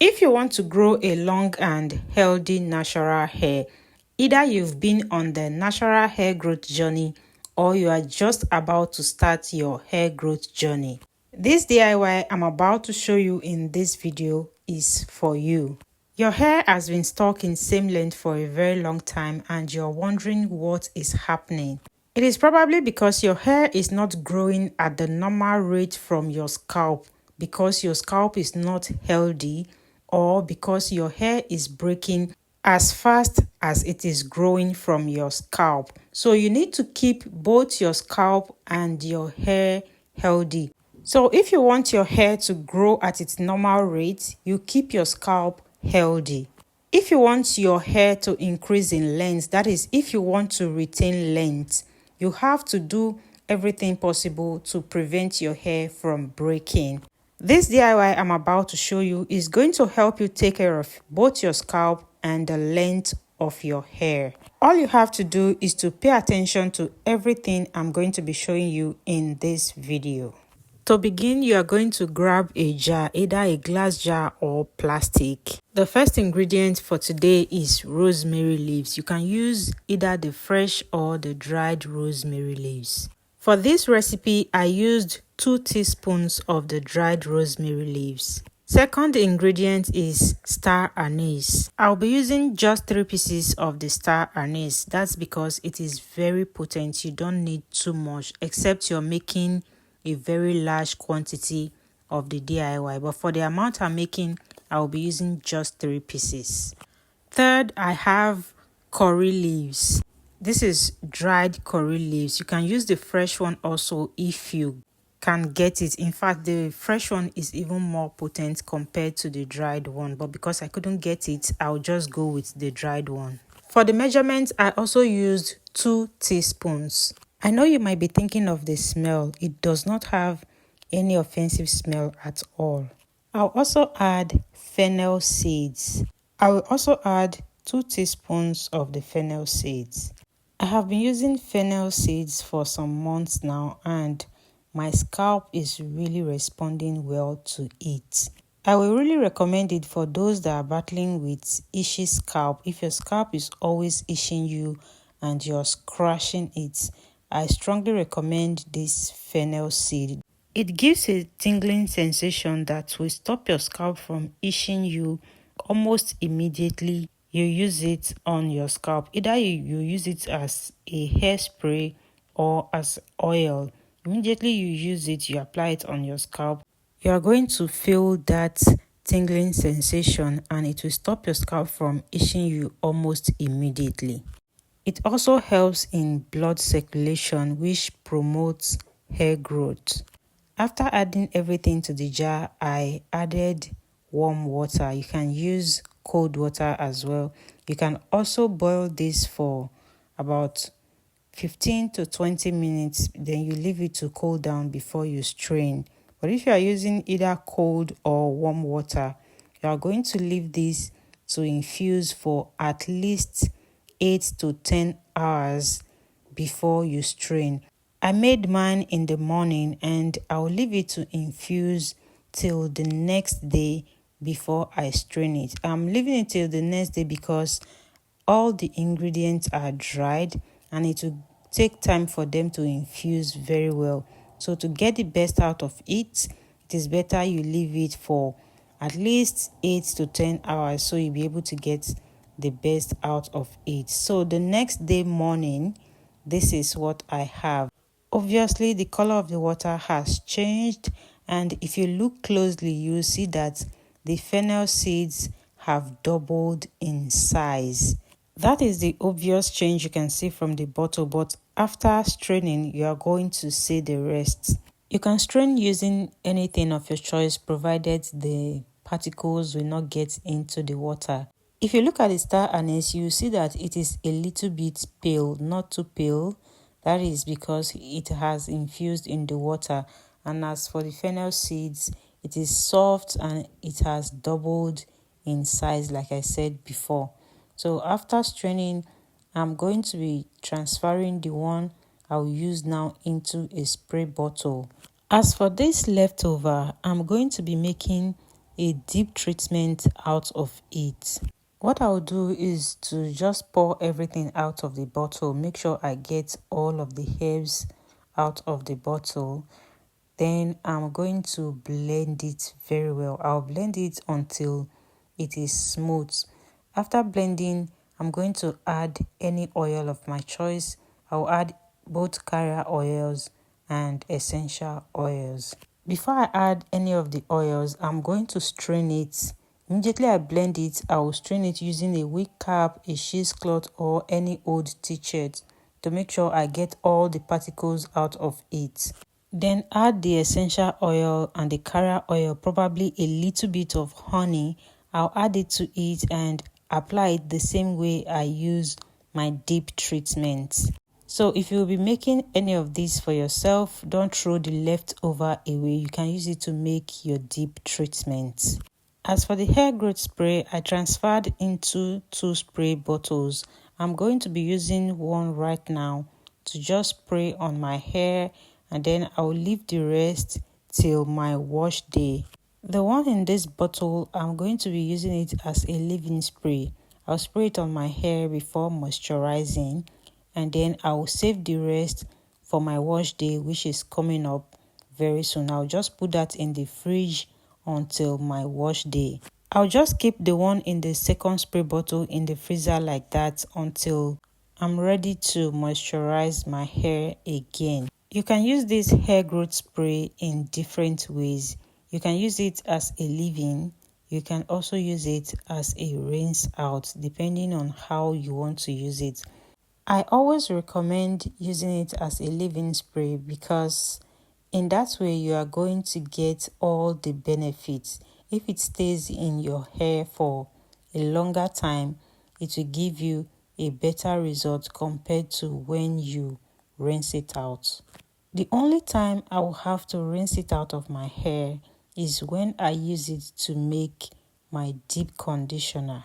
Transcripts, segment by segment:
If you want to grow a long and healthy natural hair, either you've been on the natural hair growth journey or you are just about to start your hair growth journey, this DIY I'm about to show you in this video is for you. Your hair has been stuck in same length for a very long time and you're wondering what is happening. It is probably because your hair is not growing at the normal rate from your scalp, because your scalp is not healthy, or because your hair is breaking as fast as it is growing from your scalp. So you need to keep both your scalp and your hair healthy. So if you want your hair to grow at its normal rate, you keep your scalp healthy. If you want your hair to increase in length, that is, if you want to retain length, you have to do everything possible to prevent your hair from breaking. This DIY I'm about to show you is going to help you take care of both your scalp and the length of your hair. All you have to do is to pay attention to everything I'm going to be showing you in this video. To begin, you are going to grab a jar, either a glass jar or plastic. The first ingredient for today is rosemary leaves. You can use either the fresh or the dried rosemary leaves. For this recipe, I used 2 teaspoons of the dried rosemary leaves. Second ingredient is star anise. I'll be using just 3 pieces of the star anise. That's because it is very potent. You don't need too much, except you're making a very large quantity of the DIY. But for the amount I'm making, I'll be using just 3 pieces. Third, I have curry leaves. This is dried curry leaves. You can use the fresh one also if you can get it. In fact, the fresh one is even more potent compared to the dried one. But because I couldn't get it, I'll just go with the dried one. For the measurements, I also used 2 teaspoons. I know you might be thinking of the smell. It does not have any offensive smell at all. I'll also add fennel seeds. I will also add 2 teaspoons of the fennel seeds. I have been using fennel seeds for some months now and my scalp is really responding well to it. I will really recommend it for those that are battling with itchy scalp. If your scalp is always itching you and you're scratching it, I strongly recommend this fennel seed. It gives a tingling sensation that will stop your scalp from itching you almost immediately you use it on your scalp. Either you use it as a hairspray or as oil. Immediately you use it, you apply it on your scalp, you are going to feel that tingling sensation and it will stop your scalp from itching you almost immediately. It also helps in blood circulation, which promotes hair growth. After adding everything to the jar, I added warm water. You can use cold water as well. You can also boil this for about 15 to 20 minutes. Then you leave it to cool down before you strain. But if you are using either cold or warm water, you are going to leave this to infuse for at least 8 to 10 hours before you strain. I made mine in the morning and I'll leave it to infuse till the next day before I strain it. I'm leaving it till the next day because all the ingredients are dried and it will take time for them to infuse very well. So to get the best out of it, it is better you leave it for at least 8 to 10 hours so you'll be able to get the best out of it. So the next day morning, this is what I have. Obviously, the color of the water has changed, and if you look closely, you'll see that the fennel seeds have doubled in size. That is the obvious change you can see from the bottle, but after straining, you are going to see the rest. You can strain using anything of your choice, provided the particles will not get into the water. If you look at the star anise, you see that it is a little bit pale, not too pale. That is because it has infused in the water. And as for the fennel seeds, it is soft and it has doubled in size, like I said before. So after straining, I'm going to be transferring the one I'll use now into a spray bottle. As for this leftover, I'm going to be making a deep treatment out of it. What I'll do is to just pour everything out of the bottle. Make sure I get all of the herbs out of the bottle. Then I'm going to blend it very well. I'll blend it until it is smooth. After blending, I'm going to add any oil of my choice. I'll add both carrier oils and essential oils. Before I add any of the oils, I'm going to strain it. Immediately I blend it, I will strain it using a wig cap, a cheesecloth, or any old t-shirt to make sure I get all the particles out of it. Then add the essential oil and the carrier oil, probably a little bit of honey. I'll add it to it and apply it the same way I use my deep treatments. So if you'll be making any of these for yourself, don't throw the leftover away. You can use it to make your deep treatments. As for the hair growth spray, I transferred into 2 spray bottles. I'm going to be using one right now to just spray on my hair, and then I'll leave the rest till my wash day. The one in this bottle, I'm going to be using it as a leave-in spray. I'll spray it on my hair before moisturizing, and then I'll save the rest for my wash day, which is coming up very soon. I'll just put that in the fridge until my wash day. I'll just keep the one in the second spray bottle in the freezer like that until I'm ready to moisturize my hair again. You can use this hair growth spray in different ways. You can use it as a leave-in. You can also use it as a rinse out, depending on how you want to use it. I always recommend using it as a leave-in spray because in that way you are going to get all the benefits. If it stays in your hair for a longer time, it will give you a better result compared to when you rinse it out. The only time I will have to rinse it out of my hair is when I use it to make my deep conditioner.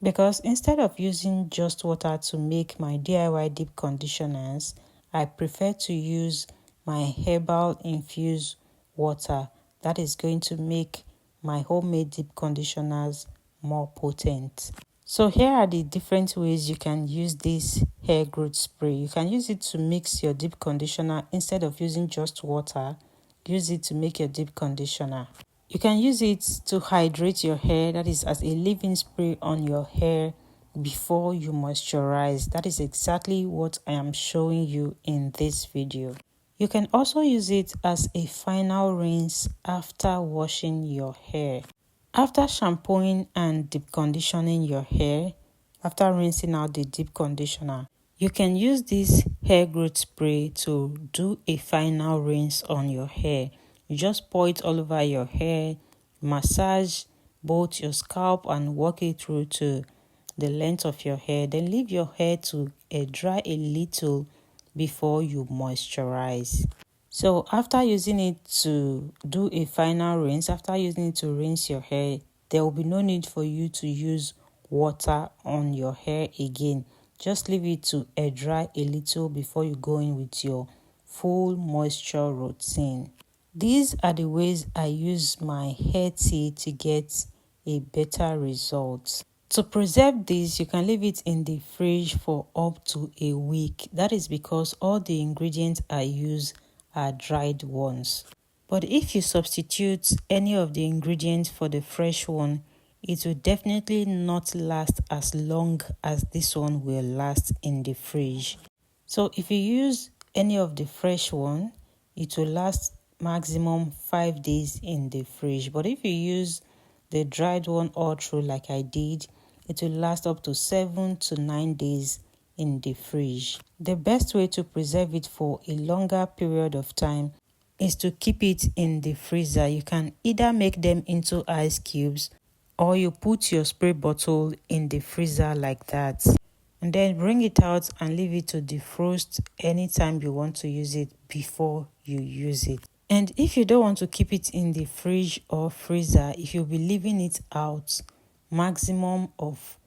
Because instead of using just water to make my DIY deep conditioners, I prefer to use my herbal infused water. That is going to make my homemade deep conditioners more potent. So here are the different ways you can use this hair growth spray. You can use it to mix your deep conditioner instead of using just water. Use it to make your deep conditioner. You can use it to hydrate your hair, that is as a leave-in spray on your hair before you moisturize. That is exactly what I am showing you in this video. You can also use it as a final rinse after washing your hair. After shampooing and deep conditioning your hair, after rinsing out the deep conditioner, you can use this hair growth spray to do a final rinse on your hair. You just pour it all over your hair, massage both your scalp and work it through to the length of your hair. Then leave your hair to dry a little before you moisturize. So after using it to do a final rinse, after using it to rinse your hair, there will be no need for you to use water on your hair again. Just leave it to dry a little before you go in with your full moisture routine. These are the ways I use my hair tea to get a better result. To preserve this, you can leave it in the fridge for up to a week. That is because all the ingredients I use are dried ones. But if you substitute any of the ingredients for the fresh one, it will definitely not last as long as this one will last in the fridge. So if you use any of the fresh one, it will last maximum 5 days in the fridge. But if you use the dried one all through like I did, it will last up to 7 to 9 days in the fridge. The best way to preserve it for a longer period of time is to keep it in the freezer. You can either make them into ice cubes or you put your spray bottle in the freezer like that. And then bring it out and leave it to defrost anytime you want to use it before you use it. And if you don't want to keep it in the fridge or freezer, if you'll be leaving it out, maximum of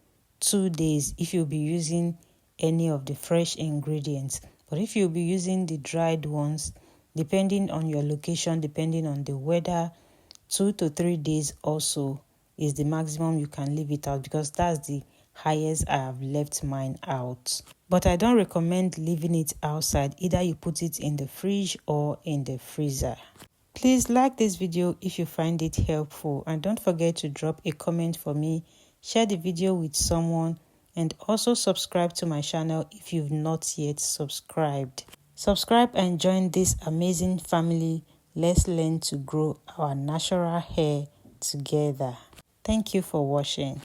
2 days if you'll be using any of the fresh ingredients. But if you'll be using the dried ones, depending on your location, depending on the weather, 2 to 3 days also is the maximum you can leave it out, because that's the highest I have left mine out. But I don't recommend leaving it outside. Either you put it in the fridge or in the freezer. Please like this video if you find it helpful, and don't forget to drop a comment for me, share the video with someone, and also subscribe to my channel if you've not yet subscribed. Subscribe and join this amazing family. Let's learn to grow our natural hair together. Thank you for watching.